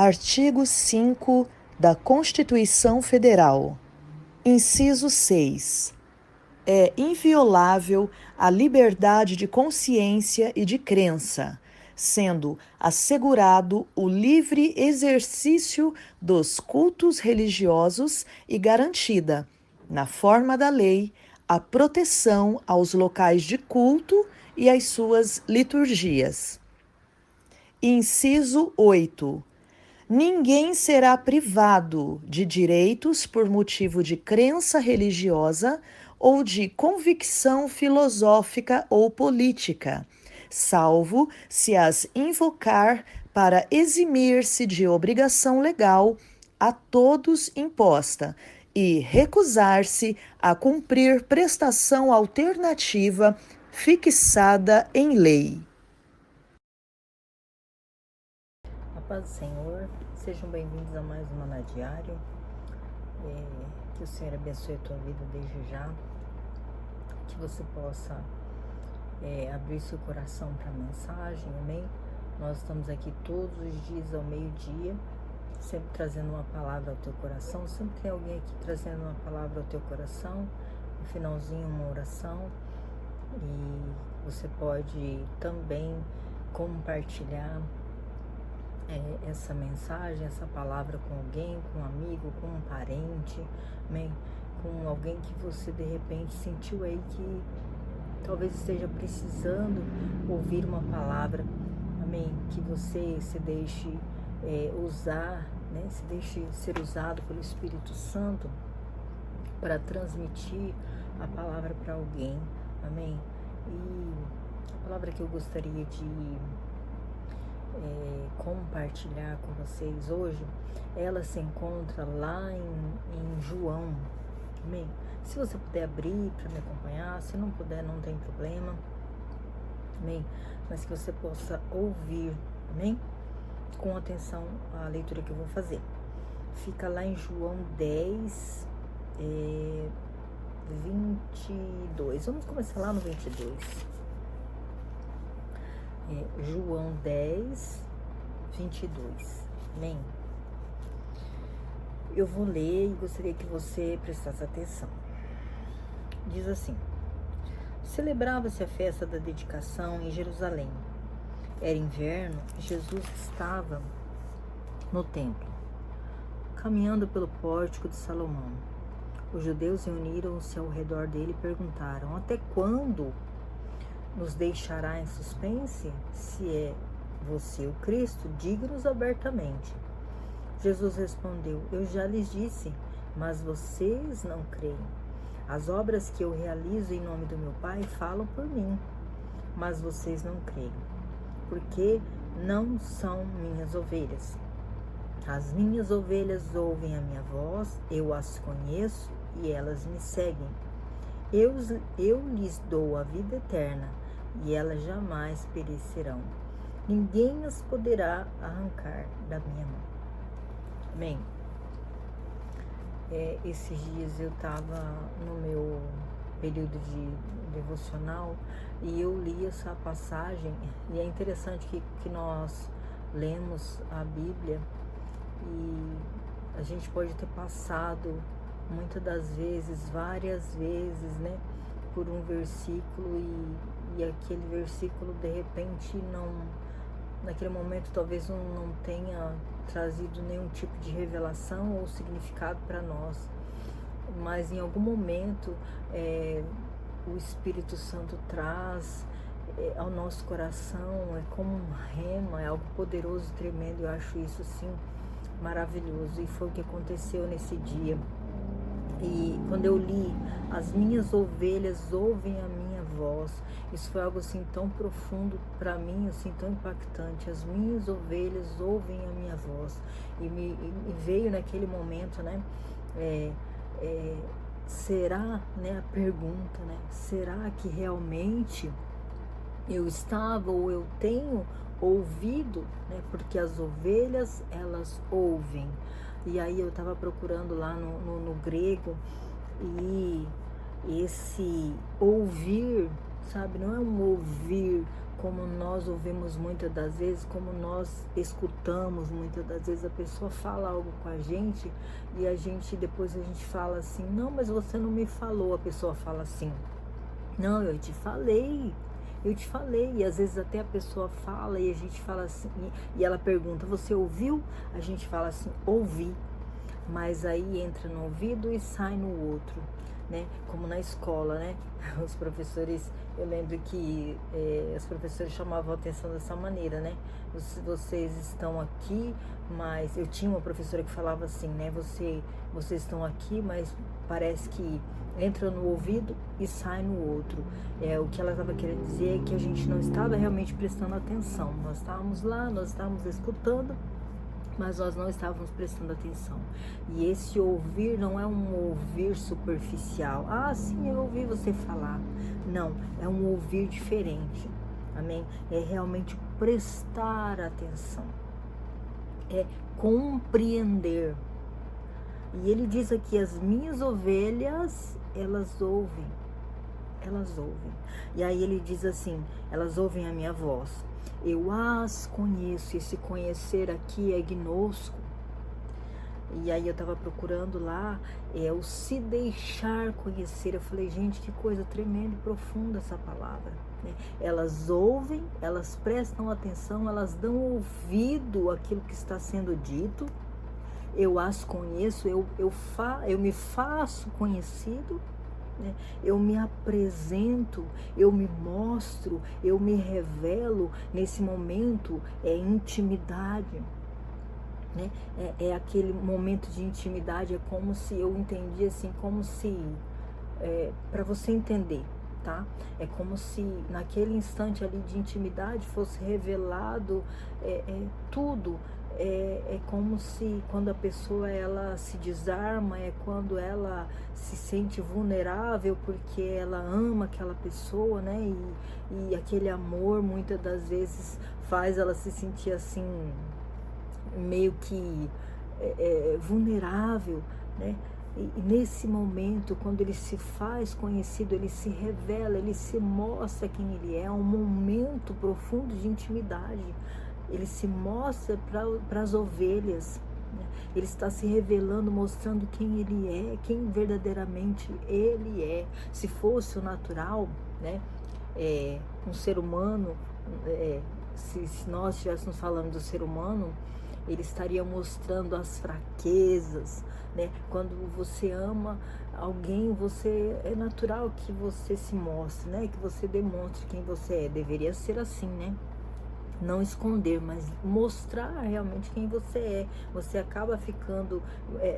Artigo 5 da Constituição Federal. Inciso 6. É inviolável a liberdade de consciência e de crença, sendo assegurado o livre exercício dos cultos religiosos e garantida, na forma da lei, a proteção aos locais de culto e às suas liturgias. Inciso 8. Ninguém será privado de direitos por motivo de crença religiosa ou de convicção filosófica ou política, salvo se as invocar para eximir-se de obrigação legal a todos imposta e recusar-se a cumprir prestação alternativa fixada em lei. A paz do Senhor, sejam bem-vindos a mais um Maná Diário. Que o Senhor abençoe a tua vida desde já, que você possa abrir seu coração para a mensagem, amém? Nós estamos aqui todos os dias ao meio-dia, sempre trazendo uma palavra ao teu coração. Sempre tem alguém aqui trazendo uma palavra ao teu coração, no finalzinho uma oração, e você pode também compartilhar essa mensagem, essa palavra com alguém, com um amigo, com um parente, amém? Com alguém que você de repente sentiu aí que talvez esteja precisando ouvir uma palavra, amém? Que você se deixe usar, né? Se deixe ser usado pelo Espírito Santo para transmitir a palavra para alguém, amém? E a palavra que eu gostaria de compartilhar com vocês hoje, ela se encontra lá em João, amém? Se você puder abrir para me acompanhar, se não puder, não tem problema, amém? Mas que você possa ouvir, amém? Com atenção à leitura que eu vou fazer. Fica lá em João 10, 22. Vamos começar lá no 22. João 10, 22. Amém? Eu vou ler e gostaria que você prestasse atenção. Diz assim: celebrava-se a festa da dedicação em Jerusalém. Era inverno e Jesus estava no templo, caminhando pelo pórtico de Salomão. Os judeus reuniram-se ao redor dele e perguntaram: até quando nos deixará em suspense? Se é você o Cristo, diga-nos abertamente. Jesus respondeu: eu já lhes disse, mas vocês não creem. As obras que eu realizo em nome do meu Pai falam por mim, mas vocês não creem, porque não são minhas ovelhas. As minhas ovelhas ouvem a minha voz, eu as conheço e elas me seguem. Eu lhes dou a vida eterna e elas jamais perecerão. Ninguém as poderá arrancar da minha mão. Amém? Esses dias eu estava no meu período de devocional e eu li essa passagem, e é interessante que nós lemos a Bíblia e a gente pode ter passado muitas das vezes, várias vezes, né, por um versículo e aquele versículo de repente não, naquele momento talvez não tenha trazido nenhum tipo de revelação ou significado para nós, mas em algum momento o Espírito Santo traz ao nosso coração, é como um rema, é algo poderoso, tremendo. Eu acho isso assim maravilhoso, e foi o que aconteceu nesse dia. E quando eu li, as minhas ovelhas ouvem a minha voz, isso foi algo assim tão profundo para mim, assim tão impactante. As minhas ovelhas ouvem a minha voz, e me veio naquele momento, né, será, né, a pergunta, né, será que realmente eu estava ou eu tenho ouvido, né, porque as ovelhas elas ouvem. E aí eu estava procurando lá no grego, e esse ouvir, sabe? Não é um ouvir como nós ouvimos muitas das vezes, como nós escutamos muitas das vezes. A pessoa fala algo com a gente e depois a gente fala assim, não, mas você não me falou. A pessoa fala assim, não, eu te falei. E às vezes até a pessoa fala e a gente fala assim, e ela pergunta, você ouviu? A gente fala assim, ouvi, mas aí entra no ouvido e sai no outro, né? Como na escola, né? Os professores, eu lembro que os professores chamavam a atenção dessa maneira, né? Vocês estão aqui, mas eu tinha uma professora que falava assim, né? Vocês estão aqui, mas parece que entra no ouvido e sai no outro. O que ela estava querendo dizer é que a gente não estava realmente prestando atenção. Nós estávamos lá, nós estávamos escutando, mas nós não estávamos prestando atenção. E esse ouvir não é um ouvir superficial. Ah, sim, eu ouvi você falar. Não, é um ouvir diferente. Amém? É realmente prestar atenção. É compreender. E ele diz aqui, as minhas ovelhas, elas ouvem. E aí ele diz assim, elas ouvem a minha voz. Eu as conheço. Esse conhecer aqui é gnosco. E aí eu estava procurando lá, o se deixar conhecer. Eu falei, gente, que coisa tremenda e profunda essa palavra, né? Elas ouvem, elas prestam atenção, elas dão ouvido àquilo que está sendo dito. Eu as conheço, eu me faço conhecido, né? Eu me apresento, eu me mostro, eu me revelo. Nesse momento é intimidade, né? É aquele momento de intimidade, é como se eu entendi assim, como se, para você entender, tá? É como se naquele instante ali de intimidade fosse revelado tudo. É como se quando a pessoa ela se desarma, é quando ela se sente vulnerável porque ela ama aquela pessoa, né? E aquele amor muitas das vezes faz ela se sentir assim, meio que vulnerável, né? E nesse momento, quando ele se faz conhecido, ele se revela, ele se mostra quem ele é um momento profundo de intimidade. Ele se mostra para as ovelhas, né? Ele está se revelando, mostrando quem ele é, quem verdadeiramente ele é. Se fosse o natural, né? Um ser humano, se nós estivéssemos falando do ser humano, ele estaria mostrando as fraquezas, né? Quando você ama alguém, é natural que você se mostre, né? Que você demonstre quem você é. Deveria ser assim, né? Não esconder, mas mostrar realmente quem você é. Você acaba ficando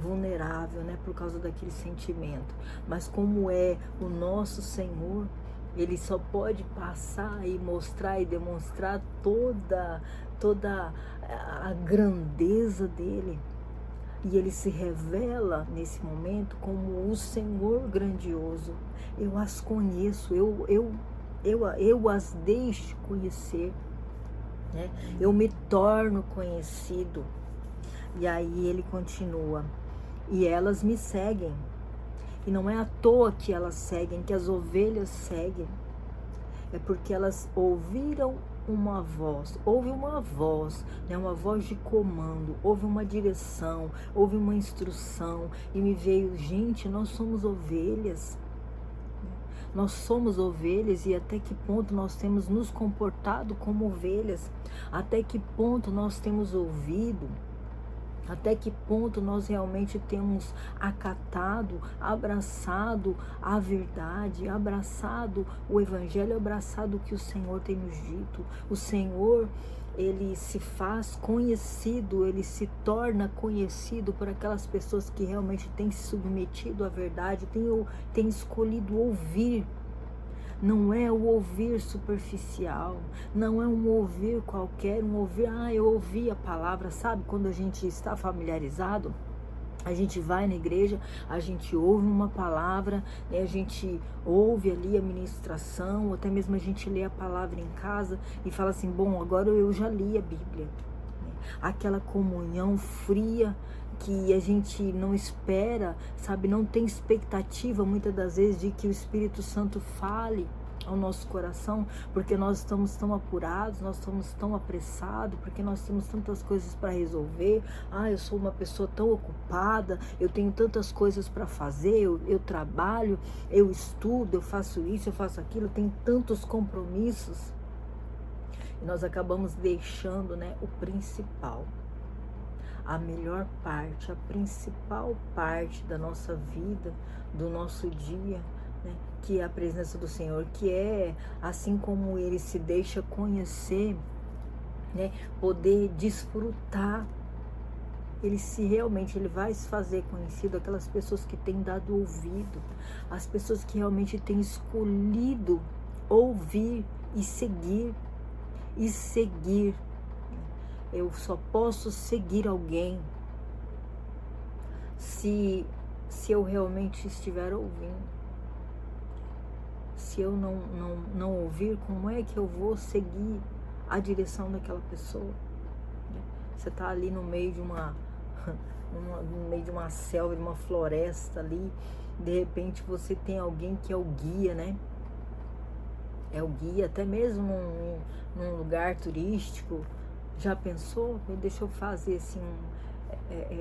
vulnerável, né, por causa daquele sentimento. Mas como é o nosso Senhor, ele só pode passar e mostrar e demonstrar toda a grandeza dele. E ele se revela nesse momento como o Senhor grandioso. Eu as conheço, eu as deixo conhecer, né? Eu me torno conhecido. E aí ele continua, e elas me seguem. E não é à toa que elas seguem, que as ovelhas seguem. É porque elas ouviram uma voz, houve uma voz, né? Uma voz de comando, houve uma direção, houve uma instrução. E me veio, gente, nós somos ovelhas. Nós somos ovelhas, e até que ponto nós temos nos comportado como ovelhas? Até que ponto nós temos ouvido? Até que ponto nós realmente temos acatado, abraçado a verdade, abraçado o Evangelho, abraçado o que o Senhor tem nos dito? O Senhor, ele se faz conhecido, ele se torna conhecido por aquelas pessoas que realmente têm se submetido à verdade, têm escolhido ouvir. Não é o ouvir superficial, não é um ouvir qualquer, um ouvir, eu ouvi a palavra, sabe? Quando a gente está familiarizado, a gente vai na igreja, a gente ouve uma palavra, né? A gente ouve ali a ministração, ou até mesmo a gente lê a palavra em casa e fala assim, bom, agora eu já li a Bíblia. Aquela comunhão fria que a gente não espera, sabe, não tem expectativa muitas das vezes de que o Espírito Santo fale, ao nosso coração, porque nós estamos tão apurados, nós estamos tão apressados, porque nós temos tantas coisas para resolver. Eu sou uma pessoa tão ocupada, eu tenho tantas coisas para fazer, eu trabalho, eu estudo, eu faço isso, eu faço aquilo, eu tenho tantos compromissos. E nós acabamos deixando, né, o principal, a melhor parte, a principal parte da nossa vida, do nosso dia, né, que é a presença do Senhor, que é, assim como Ele se deixa conhecer, né, poder desfrutar. Ele vai se fazer conhecido aquelas pessoas que têm dado ouvido, as pessoas que realmente têm escolhido ouvir e seguir. Eu só posso seguir alguém se eu realmente estiver ouvindo. Se eu não ouvir, como é que eu vou seguir a direção daquela pessoa? Você está ali no meio de no meio de uma selva, de uma floresta ali, de repente você tem alguém que é o guia, né? É o guia, até mesmo num lugar turístico. Já pensou? Deixa eu fazer assim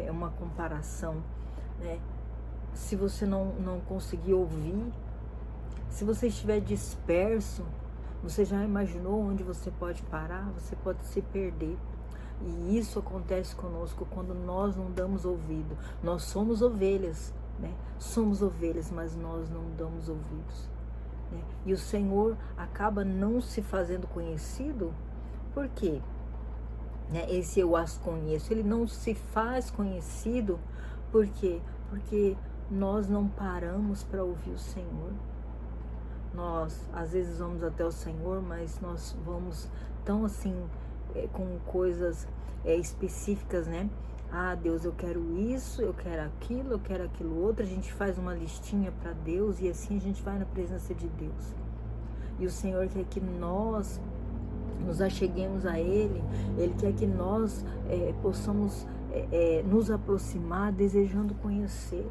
uma comparação, né? Se você não conseguir ouvir, se você estiver disperso, você já imaginou onde você pode parar? Você pode se perder. E isso acontece conosco quando nós não damos ouvido. Nós somos ovelhas, né? Somos ovelhas, mas nós não damos ouvidos, né? E o Senhor acaba não se fazendo conhecido. Por quê? Né? Esse eu as conheço. Ele não se faz conhecido. Por quê? Porque nós não paramos para ouvir o Senhor. Nós, às vezes, vamos até o Senhor, mas nós vamos tão assim, com coisas específicas, né? Deus, eu quero isso, eu quero aquilo outro. A gente faz uma listinha para Deus e assim a gente vai na presença de Deus. E o Senhor quer que nós nos acheguemos a Ele. Ele quer que nós possamos nos aproximar desejando conhecer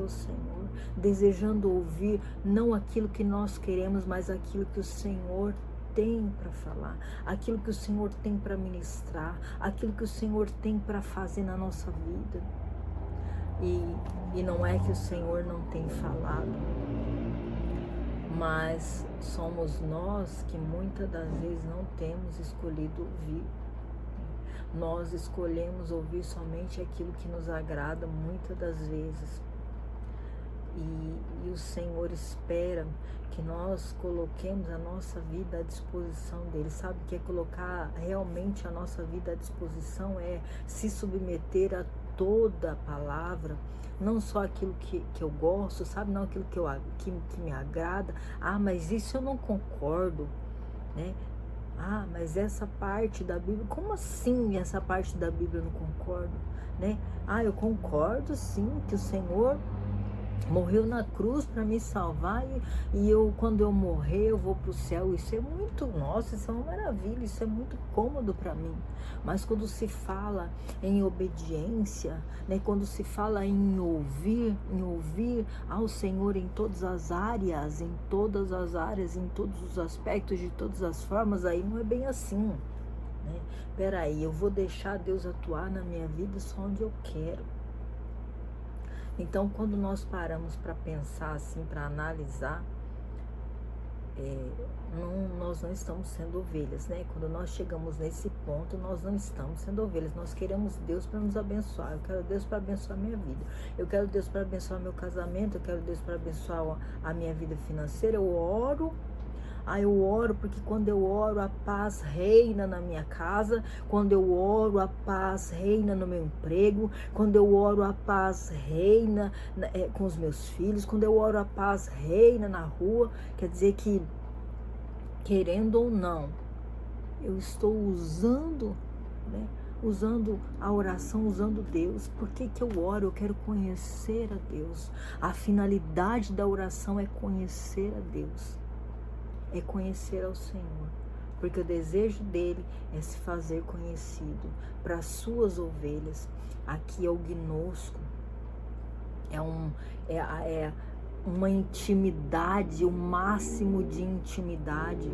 o Senhor, desejando ouvir não aquilo que nós queremos, mas aquilo que o Senhor tem para falar, aquilo que o Senhor tem para ministrar, aquilo que o Senhor tem para fazer na nossa vida. E não é que o Senhor não tem falado, mas somos nós que muitas das vezes não temos escolhido ouvir. Nós escolhemos ouvir somente aquilo que nos agrada muitas das vezes. E o Senhor espera que nós coloquemos a nossa vida à disposição dele. Sabe o que é colocar realmente a nossa vida à disposição? É se submeter a toda a palavra, não só aquilo que eu gosto, sabe? Não aquilo que me agrada. Mas isso eu não concordo, né? Mas essa parte da Bíblia, como assim essa parte da Bíblia eu não concordo, né? Eu concordo sim que o Senhor morreu na cruz para me salvar e quando eu morrer eu vou para o céu. Isso é muito, nossa, isso é uma maravilha, isso é muito cômodo para mim. Mas quando se fala em obediência, né, quando se fala em ouvir ao Senhor em todas as áreas, em todos os aspectos, de todas as formas, aí não é bem assim, né? Peraí, eu vou deixar Deus atuar na minha vida só onde eu quero. Então, quando nós paramos para pensar assim, para analisar, nós não estamos sendo ovelhas, né? Quando nós chegamos nesse ponto, nós não estamos sendo ovelhas. Nós queremos Deus para nos abençoar. Eu quero Deus para abençoar a minha vida. Eu quero Deus para abençoar meu casamento. Eu quero Deus para abençoar a minha vida financeira. Eu oro porque quando eu oro, a paz reina na minha casa. Quando eu oro, a paz reina no meu emprego. Quando eu oro, a paz reina com os meus filhos. Quando eu oro, a paz reina na rua. Quer dizer que, querendo ou não, eu estou usando, né? Usando a oração, usando Deus. Por que eu oro? Eu quero conhecer a Deus. A finalidade da oração é conhecer a Deus. É conhecer ao Senhor, porque o desejo dele é se fazer conhecido para as suas ovelhas. Aqui é o gnosco, uma intimidade, o máximo de intimidade.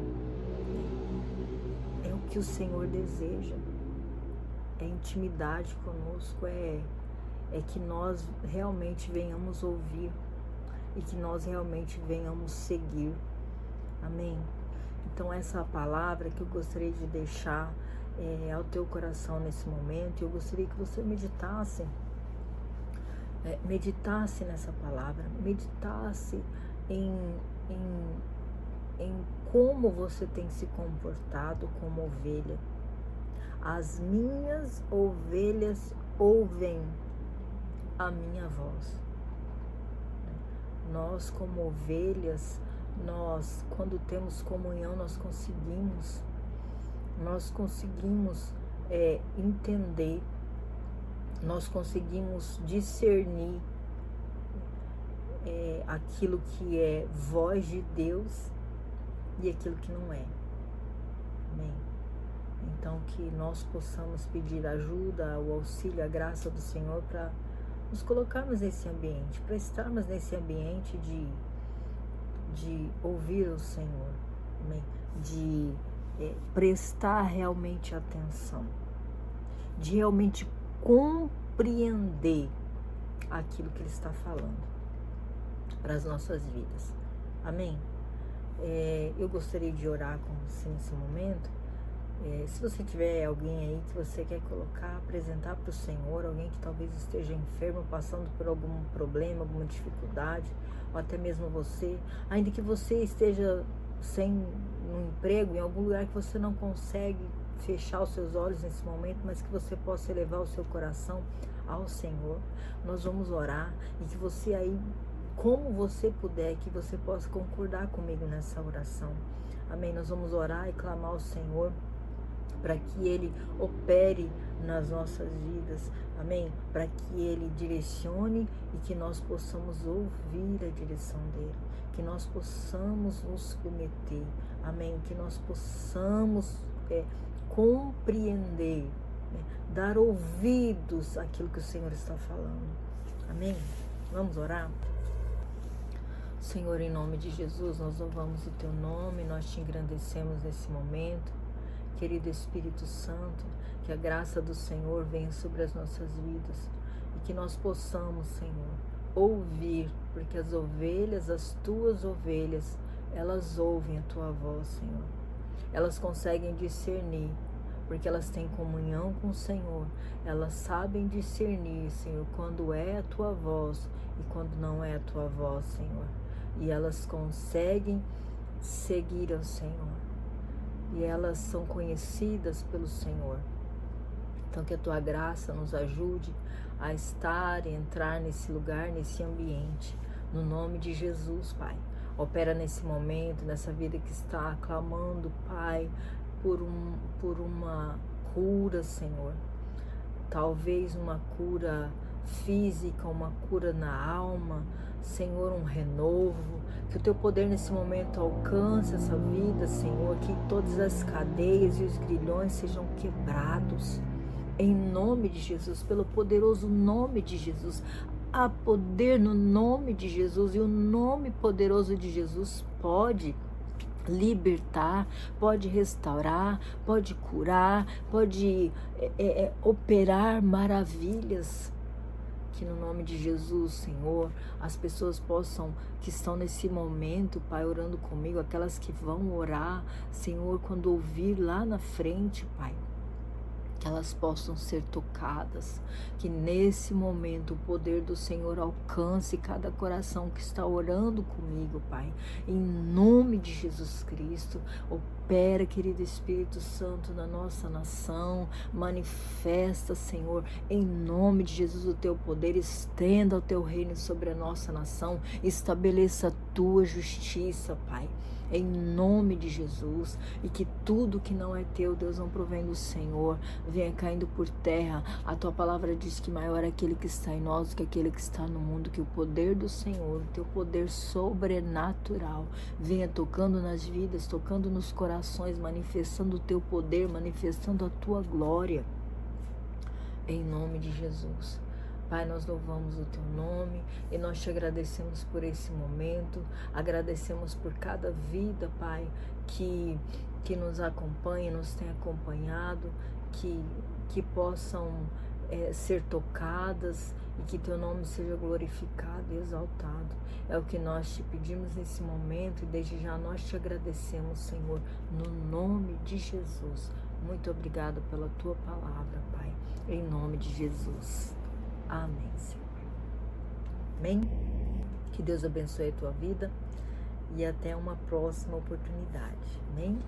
É o que o Senhor deseja. É intimidade conosco, é que nós realmente venhamos ouvir e que nós realmente venhamos seguir. Amém? Então essa é a palavra que eu gostaria de deixar ao teu coração nesse momento. Eu gostaria que você meditasse nessa palavra, meditasse em como você tem se comportado como ovelha. As minhas ovelhas ouvem a minha voz. Nós, como ovelhas, quando temos comunhão, nós conseguimos entender, nós conseguimos discernir aquilo que é voz de Deus e aquilo que não é. Amém? Então, que nós possamos pedir ajuda, o auxílio, a graça do Senhor para nos colocarmos nesse ambiente, para estarmos nesse ambiente de ouvir o Senhor, amém? De prestar realmente atenção, de realmente compreender aquilo que Ele está falando para as nossas vidas. Amém? Eu gostaria de orar com você nesse momento. Se você tiver alguém aí que você quer colocar, apresentar para o Senhor, alguém que talvez esteja enfermo, passando por algum problema, alguma dificuldade, ou até mesmo você, ainda que você esteja sem um emprego, em algum lugar que você não consegue fechar os seus olhos nesse momento, mas que você possa elevar o seu coração ao Senhor, nós vamos orar, e que você aí, como você puder, que você possa concordar comigo nessa oração. Amém? Nós vamos orar e clamar ao Senhor para que Ele opere nas nossas vidas, amém? Para que Ele direcione e que nós possamos ouvir a direção dEle, que nós possamos nos submeter, amém? Que nós possamos compreender, né? Dar ouvidos àquilo que o Senhor está falando, amém? Vamos orar? Senhor, em nome de Jesus, nós louvamos o Teu nome, nós Te engrandecemos nesse momento. Querido Espírito Santo, que a graça do Senhor venha sobre as nossas vidas e que nós possamos, Senhor, ouvir, porque as ovelhas, as Tuas ovelhas, elas ouvem a Tua voz, Senhor. Elas conseguem discernir, porque elas têm comunhão com o Senhor. Elas sabem discernir, Senhor, quando é a Tua voz e quando não é a Tua voz, Senhor. E elas conseguem seguir ao Senhor. E elas são conhecidas pelo Senhor. Então que a Tua graça nos ajude a estar e entrar nesse lugar, nesse ambiente. No nome de Jesus, Pai. Opera nesse momento, nessa vida que está clamando, Pai, por uma cura, Senhor. Talvez uma cura física, uma cura na alma, Senhor, um renovo, que o Teu poder nesse momento alcance essa vida, Senhor, que todas as cadeias e os grilhões sejam quebrados, em nome de Jesus, pelo poderoso nome de Jesus. Há poder no nome de Jesus, e o nome poderoso de Jesus pode libertar, pode restaurar, pode curar, pode operar maravilhas. Que no nome de Jesus, Senhor, as pessoas que estão nesse momento, Pai, orando comigo, aquelas que vão orar, Senhor, quando ouvir lá na frente, Pai, que elas possam ser tocadas, que nesse momento o poder do Senhor alcance cada coração que está orando comigo, Pai, em nome de Jesus Cristo. Opera, querido Espírito Santo, na nossa nação, manifesta, Senhor, em nome de Jesus, o Teu poder, estenda o Teu reino sobre a nossa nação, estabeleça a Tua justiça, Pai, em nome de Jesus, e que tudo que não é Teu, Deus, não provém do Senhor, venha caindo por terra. A Tua palavra diz que maior é aquele que está em nós do que aquele que está no mundo, que o poder do Senhor, o Teu poder sobrenatural, venha tocando nas vidas, tocando nos corações, manifestando o Teu poder, manifestando a Tua glória, em nome de Jesus. Pai, nós louvamos o Teu nome e nós Te agradecemos por esse momento, agradecemos por cada vida, Pai, que nos acompanha, nos tem acompanhado, que possam ser tocadas e que Teu nome seja glorificado e exaltado. É o que nós Te pedimos nesse momento e desde já nós Te agradecemos, Senhor, no nome de Jesus. Muito obrigado pela Tua palavra, Pai, em nome de Jesus. Amém, Senhor. Amém? Que Deus abençoe a tua vida e até uma próxima oportunidade. Amém?